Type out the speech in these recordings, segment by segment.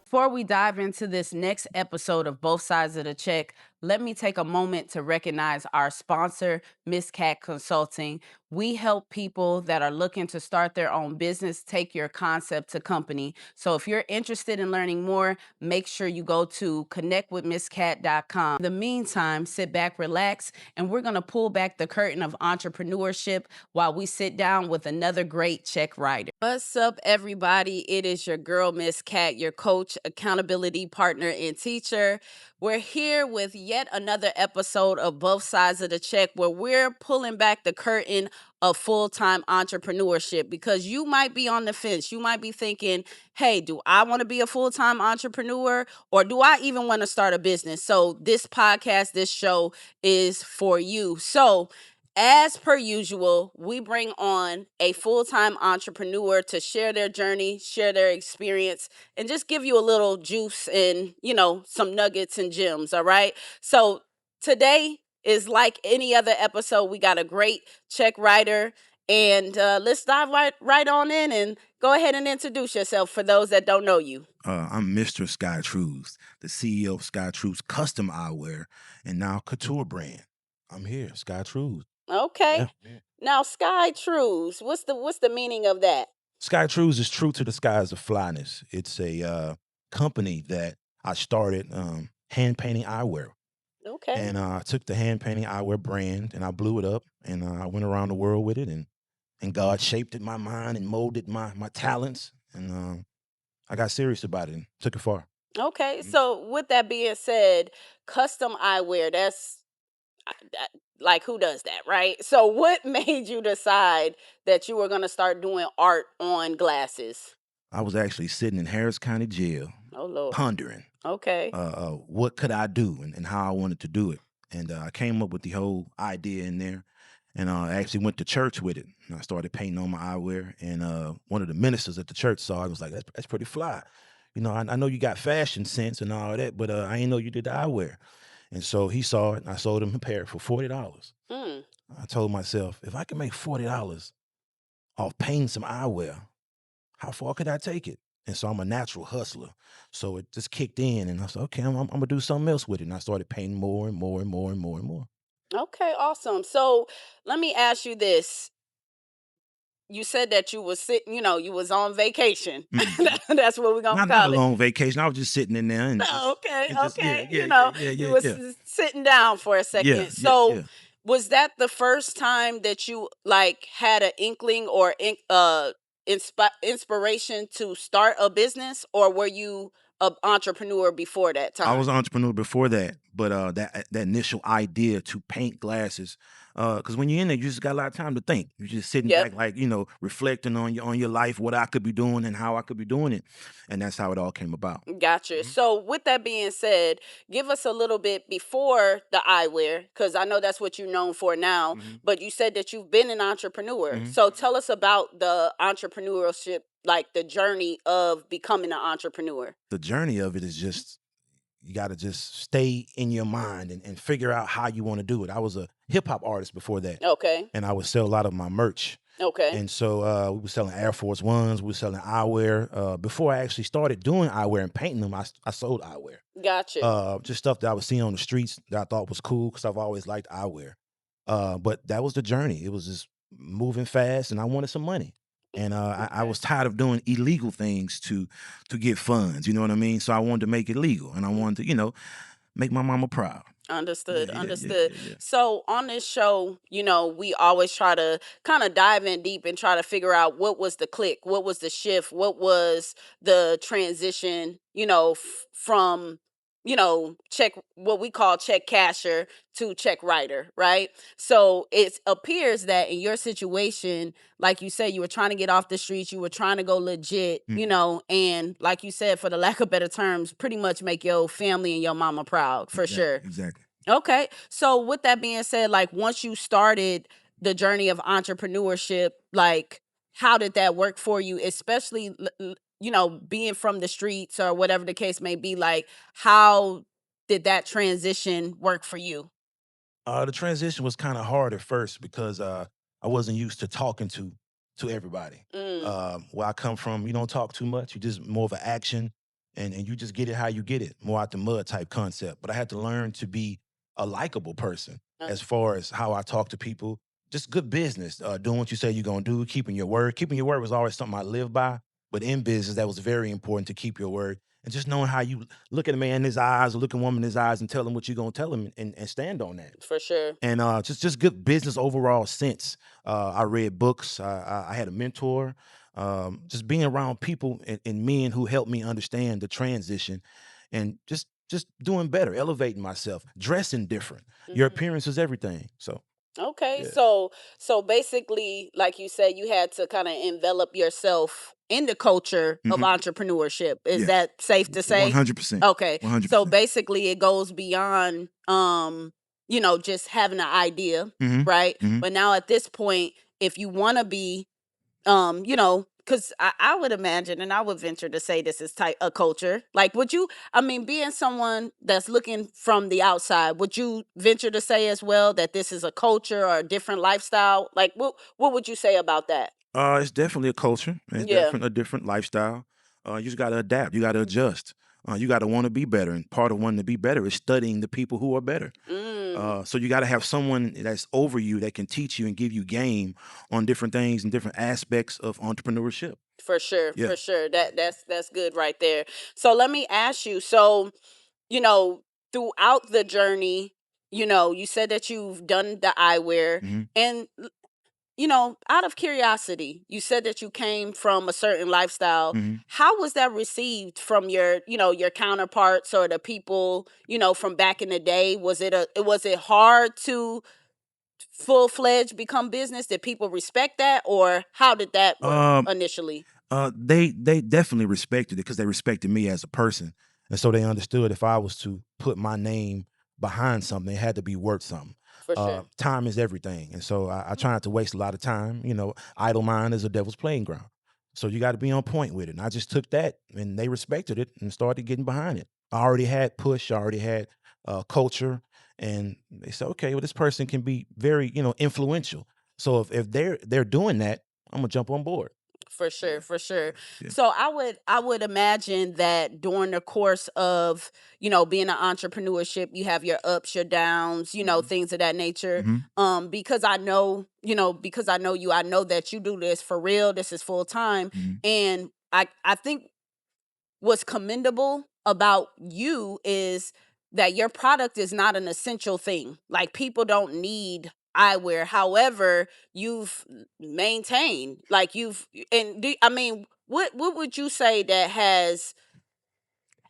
Before we dive into this next episode of Both Sides of the Check, let me take a moment to recognize our sponsor, Miss Cat Consulting. We help people that are looking to start their own business take your concept to company. So if you're interested in learning more, make sure you go to connectwithmisscat.com. In the meantime, sit back, relax, and we're going to pull back the curtain of entrepreneurship while we sit down with another great check writer. What's up, everybody? It is your girl, Miss Cat, your coach, accountability partner, and teacher. We're here with yet another episode of Both Sides of the Check, where we're pulling back the curtain of full-time entrepreneurship, because you might be on the fence. You might be thinking, hey, do I want to be a full-time entrepreneur, or do I even want to start a business? So this podcast, this show is for you. So as per usual, we bring on a full-time entrepreneur to share their journey, share their experience, and just give you a little juice and, some nuggets and gems, all right? So today is like any other episode. We got a great check writer, and let's dive right on in and go ahead and introduce yourself for those that don't know you. I'm Mr. �սկytrues, the CEO of �սկytrues Custom Eyewear and now Couture brand. I'm here, �սկytrues. Okay. Yeah. Now, skytrues, what's the meaning of that? �սկytrues is true to the skies of flyness. It's a company that I started hand painting eyewear. Okay. And I took the hand painting eyewear brand and I blew it up and I went around the world with it, and God shaped it my mind and molded my talents, and I got serious about it and took it far. Okay, so with that being said, custom eyewear, like, who does that, right? So what made you decide that you were going to start doing art on glasses? I was actually sitting in Harris County Jail Oh, Lord. pondering Okay. what could I do and how I wanted to do it. And I came up with the whole idea in there, and I actually went to church with it. And I started painting on my eyewear, and one of the ministers at the church saw it and was like, that's pretty fly. I know you got fashion sense and all that, but I ain't know you did the eyewear. And so he saw it, and I sold him a pair for $40. Mm. I told myself, if I can make $40 off painting some eyewear, how far could I take it? And so I'm a natural hustler. So it just kicked in, and I said, okay, I'm going to do something else with it. And I started painting more and more and more and more and more. Okay, awesome. So let me ask you this. You said that you was sitting, you was on vacation. That's what we're going to Not call a it. long vacation. I was just sitting in there. And Okay. Yeah. You was sitting down for a second. So was that the first time that you had an inkling or inspiration to start a business, or were you an entrepreneur before that time? I was an entrepreneur before that, but that initial idea to paint glasses, because when you're in there, you just got a lot of time to think. You're just sitting back, reflecting on your life, what I could be doing and how I could be doing it, and that's how it all came about. Gotcha. Mhm. So with that being said, give us a little bit before the eyewear, because I know that's what you're known for now, but you said that you've been an entrepreneur. So tell us about the entrepreneurship, like the journey of becoming an entrepreneur. The journey of it is just, you got to just stay in your mind and figure out how you want to do it. I was a hip hop artist before that. Okay. And I would sell a lot of my merch. Okay. And so we were selling Air Force Ones, we were selling eyewear. Before I actually started doing eyewear and painting them, I sold eyewear. Gotcha. Just stuff that I was seeing on the streets that I thought was cool, because I've always liked eyewear. But that was the journey. It was just moving fast, and I wanted some money. And I was tired of doing illegal things to get funds. You know what I mean? So I wanted to make it legal, and I wanted to, make my mama proud. Understood. Yeah. Understood. So on this show, we always try to kind of dive in deep and try to figure out what was the click, what was the shift, what was the transition, from, check, what we call check casher to check writer, right? So it appears that in your situation, like you said, you were trying to get off the streets, you were trying to go legit, and like you said, for the lack of better terms, pretty much make your family and your mama proud, for sure. Exactly. Okay. So with that being said, once you started the journey of entrepreneurship, how did that work for you, especially, being from the streets or whatever the case may be? How did that transition work for you? The transition was kind of hard at first, because I wasn't used to talking to everybody. Mm. Where I come from, you don't talk too much. You just more of an action and you just get it how you get it, more out the mud type concept. But I had to learn to be a likable person as far as how I talk to people. Just good business, doing what you say you're gonna do, keeping your word. Keeping your word was always something I lived by. But in business, that was very important to keep your word. And just knowing how you look at a man in his eyes or look at a woman in his eyes and tell him what you're gonna tell him and stand on that. For sure. And just good business overall sense. I read books. I had a mentor. Just being around people and men who helped me understand the transition, and just doing better, elevating myself, dressing different. Your appearance is everything. So Okay, yeah. so basically, like you said, you had to kind of envelop yourself in the culture of Hmm. entrepreneurship. Is Yes. that safe to say? 100%. Okay, so 100%. basically, it goes beyond, just having an idea, Hmm. right? Hmm. But now at this point, if you want to be because I would imagine, and I would venture to say this is type a culture. Like, would you, I mean, being someone that's looking from the outside, would you venture to say as well that this is a culture or a different lifestyle? Like, what would you say about that? It's definitely a culture. It's Yeah. definitely a different lifestyle. You just got to adapt. You got to adjust. You got to want to be better, and part of wanting to be better is studying the people who are better. Mm, So you got to have someone that's over you that can teach you and give you game on different things and different aspects of entrepreneurship. for sure, Yeah. for sure. That's good right there. So let me ask you. So, you know, throughout the journey, you said that you've done the eyewear, Hmm. and out of curiosity, you said that you came from a certain lifestyle. Hmm. How was that received from your counterparts or the people, from back in the day? Was it hard to full-fledged become business? Did people respect that, or how did that work Um, initially? they definitely respected it because they respected me as a person, and so they understood if I was to put my name behind something, it had to be worth something. For sure. Time is everything, and so I try not to waste a lot of time. Idle mind is a devil's playing ground, so you got to be on point with it. And I just took that, and they respected it and started getting behind it. I already had push, I already had culture, and they said, okay, well, this person can be very influential. So if they're doing that, I'm gonna jump on board. For sure, Yeah, for sure. yeah. So I would imagine that during the course of, being an entrepreneurship, you have your ups, your downs, Mhm, things of that nature. mhm, Because because I know you, I know that you do this for real. This is full time. mhm. And I think what's commendable about you is that your product is not an essential thing. Like, people don't need eyewear. However, you've maintained, like, I mean, what would you say that has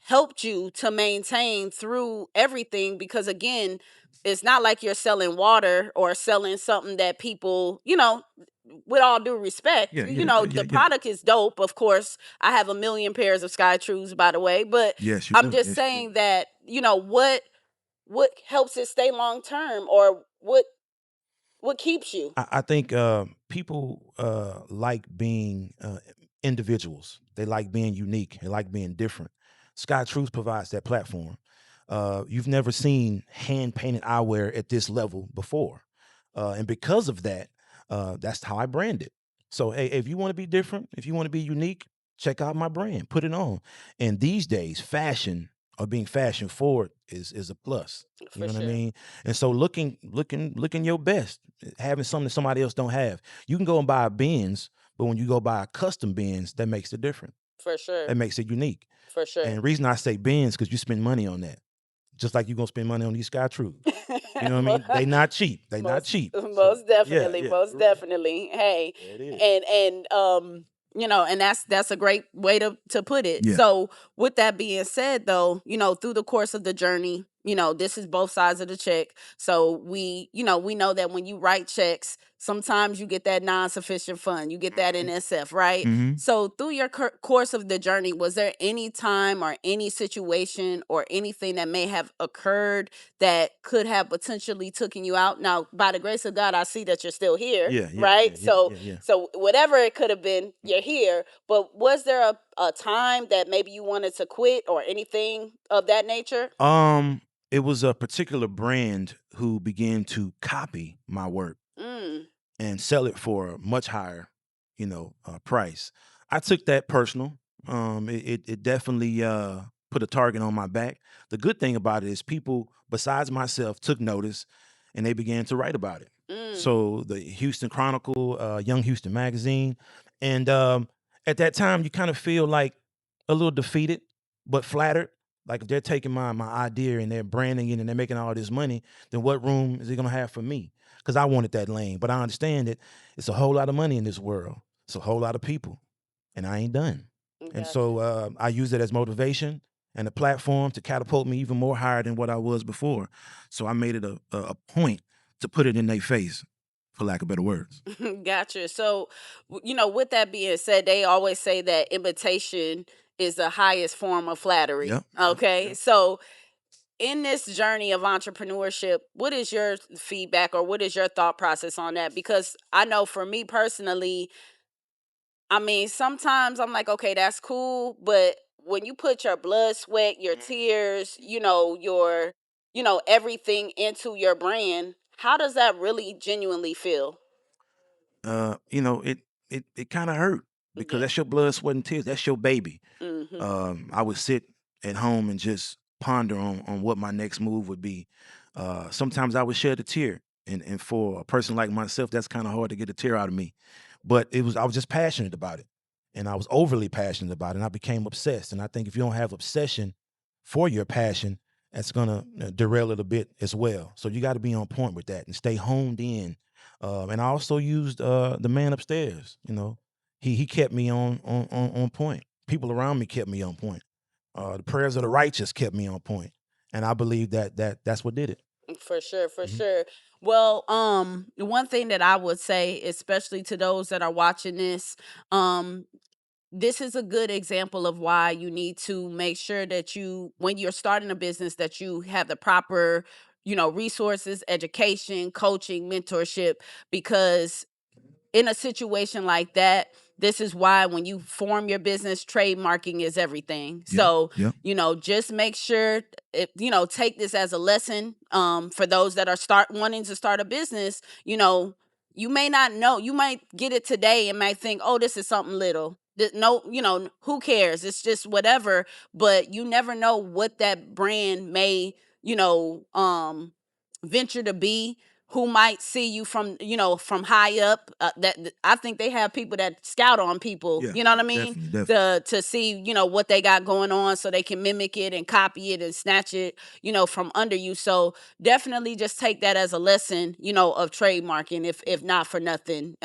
helped you to maintain through everything? Because again, it's not like you're selling water or selling something that people, with all due respect, Yeah, yeah, yeah, yeah, the yeah. product is dope. Of course, I have a million pairs of skytrues, by the way, but Yes, you I'm do. just Yes, you do. saying that, what helps it stay long term, or what keeps you? I think people like being individuals. They like being unique. They like being different. Sky Truth provides that platform. You've never seen hand painted eyewear at this level before, and because of that, that's how I brand it. So, hey, if you want to be different, if you want to be unique, check out my brand. Put it on. And these days, fashion or being fashion forward is a plus. You For know what I sure. mean? And so looking your best, having something that somebody else don't have. You can go and buy a Benz, but when you go buy a custom Benz, that makes it different. For sure. That makes it unique. For sure. And the reason I say Benz because you spend money on that, just like you're gonna spend money on these Sky Trues. You know what I Mo- mean? They not cheap. They not most cheap. So most yeah, definitely, yeah, most definitely. Hey, there it is. and and that's a great way to put it. Yeah. So with that being said, though, through the course of the journey, this is both sides of the check. So we know that when you write checks, sometimes you get that non-sufficient fund, you get that NSF, right? Hmm. So through your course of the journey, was there any time or any situation or anything that may have occurred that could have potentially taken you out? Now, by the grace of God, I see that you're still here, Yeah, yeah, yeah, right? yeah, So, yeah, yeah. whatever it could have been, you're here. But was there a time that maybe you wanted to quit or anything of that nature? Um, it was a particular brand who began to copy my work Mm, and sell it for a much higher, price. I took that personal. It definitely put a target on my back. The good thing about it is people besides myself took notice and they began to write about it. Mm, So the Houston Chronicle, Young Houston magazine, and at that time you kind of feel like a little defeated but flattered. Like if they're taking my idea and they're branding it and they're making all this money, then what room is it gonna have for me? Because I wanted that lane, but I understand that it's a whole lot of money in this world. It's a whole lot of people, and I ain't done. And gotcha. so I use it as motivation and a platform to catapult me even more higher than what I was before. So I made it a point to put it in their face, for lack of better words. Gotcha. So, with that being said, they always say that imitation is the highest form of flattery. Yep. Yep. Okay. Yep. So, in this journey of entrepreneurship, what is your feedback or what is your thought process on that? Because I know for me personally, I mean, sometimes I'm like, okay, that's cool, but when you put your blood, sweat, your tears, everything into your brand, how does that really genuinely feel? It kind of hurt because Yeah. that's your blood, sweat, and tears. That's your baby. Mhm. I would sit at home and just ponder on what my next move would be. Sometimes I would shed a tear, and for a person like myself, that's kind of hard to get a tear out of me. But I was just passionate about it, and I was overly passionate about it, and I became obsessed. And I think if you don't have obsession for your passion, that's gonna derail it a bit as well. So you got to be on point with that and stay honed in. And I also used the man upstairs. He kept me on point. People around me kept me on point. The prayers of the righteous kept me on point, and I believe that's what did it. For sure, for Mhm. sure. Well, one thing that I would say, especially to those that are watching um, this is a good example of why you need to make sure that when you're starting a business, that you have the proper, resources, education, coaching, mentorship, because in a situation like that, this is why when you form your business, trademarking is everything. Yep. So, Yep. just make sure take this as a lesson for those that are start wanting to start a business. You may not know, you might get it today and might think, oh, this is something little. No, who cares? It's just whatever. But you never know what that brand may, venture to be, who might see you from high up. I think they have people that scout on people, Yeah. you know what I mean, Definitely. Definitely. to see what they got going on, so they can mimic it and copy it and snatch it, from under you. So definitely just take that as a lesson, of trademarking, if not for nothing,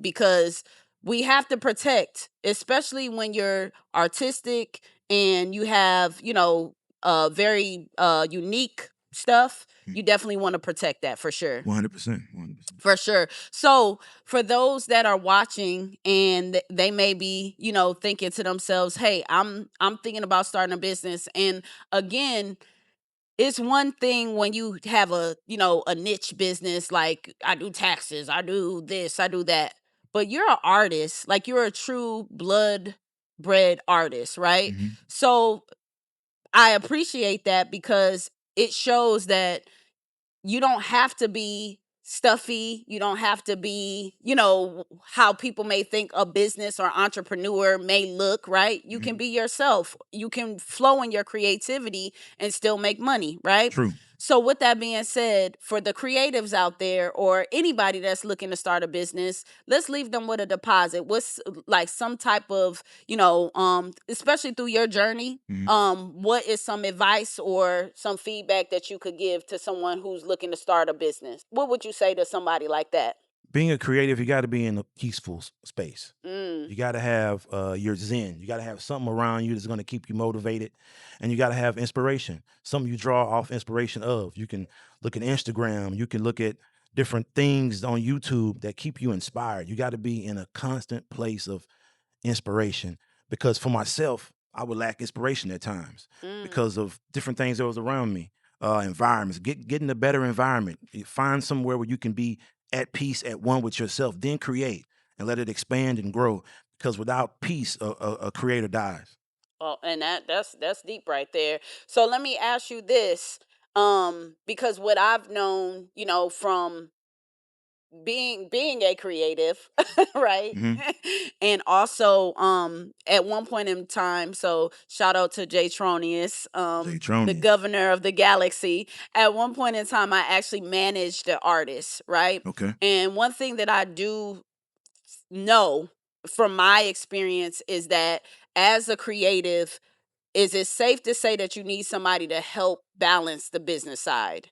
because we have to protect, especially when you're artistic and you have very unique stuff. You definitely want to protect that for sure. 100%. 100%. For sure. So, for those that are watching and they may be, thinking to themselves, "Hey, I'm thinking about starting a business." And again, it's one thing when you have a niche business, like I do taxes, I do this, I do that. But you're an artist, like you're a true blood bred artist, right? Hmm. So, I appreciate that because it shows that you don't have to be stuffy. You don't have to be, how people may think a business or entrepreneur may look, right? You can Hmm. be yourself. You can flow in your creativity and still make money, right? True. So, with that being said, for the creatives out there or anybody that's looking to start a business, let's leave them with a deposit. What's like some type of, especially through your journey, Hmm. what is some advice or some feedback that you could give to someone who's looking to start a business? What would you say to somebody like that? Being a creative, you got to be in a peaceful space. Mm, You got to have your zen. You got to have something around you that's going to keep you motivated, and you got to have inspiration. Something you draw off inspiration of. You can look at Instagram. You can look at different things on YouTube that keep you inspired. You got to be in a constant place of inspiration, because for myself, I would lack inspiration at times mm. because of different things that was around me. Environments, get in a better environment. Find somewhere where you can be at peace, at one with yourself, then create and let it expand and grow. Because without peace, a creator dies. Oh, and that's deep right there. So let me ask you this, because what I've known, from being a creative, right? Hmm. And also at one point in time, so shout out to 𝐬𝐿𝐵𝐿𝐿𝐿, the 𝐬𝐿𝐵𝐿𝐿. governor of the galaxy. At one point in time, I actually managed the artist, right? Okay. And one thing that I do know from my experience is that as a creative, is it safe to say that you need somebody to help balance the business side?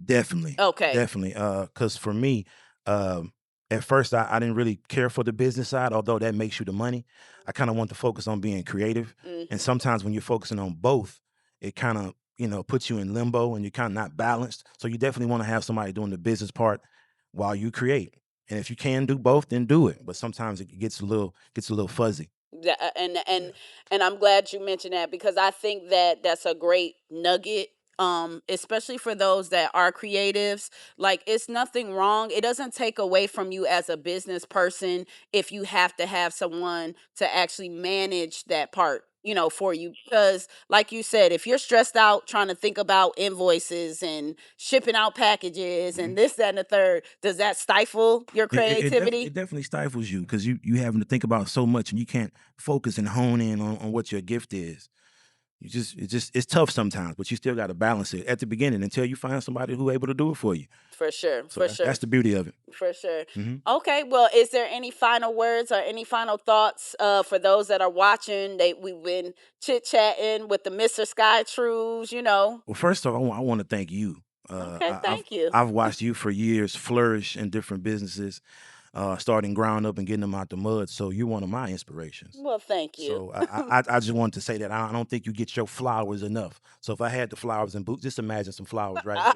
Definitely, Okay. definitely. Cause for me, um, at first I didn't really care for the business side, although that makes you the money. I kind of want to focus on being creative. And Mhm. sometimes when you're focusing on both, it kind of, puts you in limbo and you're kind of not balanced. So you definitely want to have somebody doing the business part while you create. And if you can do both, then do it. But sometimes it gets a little fuzzy. Yeah, and Yeah. and I'm glad you mentioned that because I think that that's a great nugget, especially for those that are creatives. Like, it's nothing wrong. It doesn't take away from you as a business person if you have to have someone to actually manage that part, for you. Because, like you said, if you're stressed out trying to think about invoices and shipping out packages Mhm. and this, that, and the third, does that stifle your It creativity? definitely stifles you because you having to think about so much and you can't focus and hone in on what your gift is. It's tough sometimes, but you still got to balance it at the beginning until you find somebody who able to do it for you. For sure, So for that's sure. the beauty of it. For sure. Hmm. Okay, well, is there any final words or any final thoughts for those that are watching? We've been chit chatting with the Mr. 𝐻𝐸𝐻. Well, first off, I want to thank you. Okay, I've thank you. I've watched you for years flourish in different businesses, starting ground up and getting them out the mud. So you're one of my inspirations. Well, thank you. So I just wanted to say that I don't think you get your flowers enough. So if I had the flowers and boots, just imagine some flowers right here,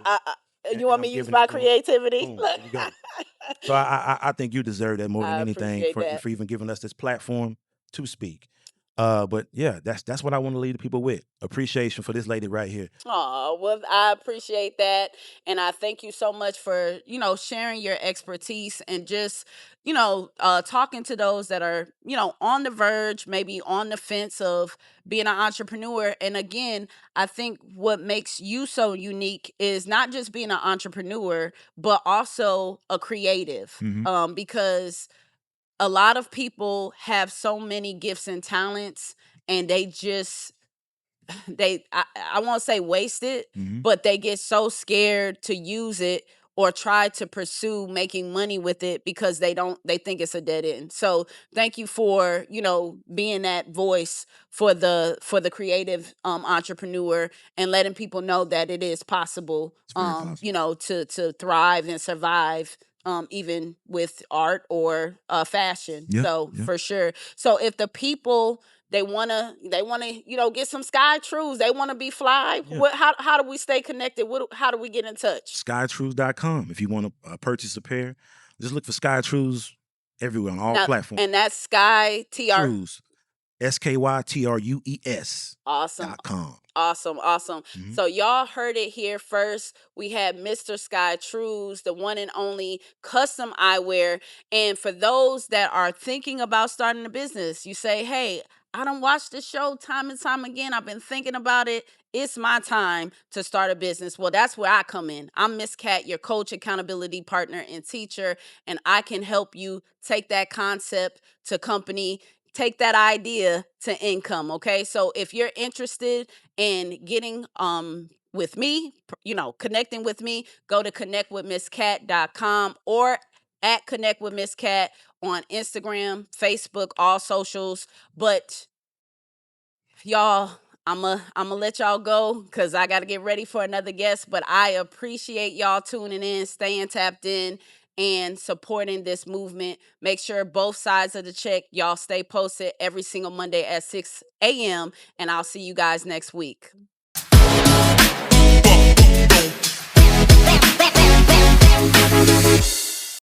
You and want I'm me to use giving it my to them. creativity? Boom, there you go. So I think you deserve that more than I anything appreciate for that. even giving us this platform to speak. But yeah, that's what I want to leave the people with. Appreciation for this lady right here. Oh, well, I appreciate that. And I thank you so much for, sharing your expertise and just, talking to those that are, on the verge, maybe on the fence of being an entrepreneur. And again, I think what makes you so unique is not just being an entrepreneur, but also a creative. Hmm. Because a lot of people have so many gifts and talents and they just I won't say waste it, Hmm. but they get so scared to use it or try to pursue making money with it because they think it's a dead end. So thank you for, being that voice for the creative entrepreneur and letting people know that it is possible, It's very possible. to thrive and survive, even with art or fashion. Yeah, So yeah, for sure. So if the people they wanna, get some 𝐻𝐸𝐻, they wanna be fly. yeah. How do we stay connected? How do we get in touch? Skytrues.com. If you want to purchase a pair, just look for Skytrues everywhere on all Now, platforms. and that's Sky TR. Trues, SKYTRUES Awesome. .com. Awesome, awesome. Mhm. So y'all heard it here first. We had Mr. 𝐻𝐸𝐻, the one and only custom eyewear. And for those that are thinking about starting a business, you say, hey, I don't watch this show time and time again. I've been thinking about it. It's my time to start a business. Well, that's where I come in. I'm Miss Cat, your coach, accountability partner, and teacher, and I can help you take that concept to company, take that idea to income. Okay. So if you're interested in getting with me, connecting with me, go to connectwithmisscat.com or at Connect with Miss Cat on Instagram, Facebook, all socials. But y'all, I'm gonna let y'all go because I got to get ready for another guest. But I appreciate y'all tuning in, staying tapped in, and supporting this movement. Make sure both sides of the check, y'all stay posted every single Monday at 6 a.m. And I'll see you guys next week.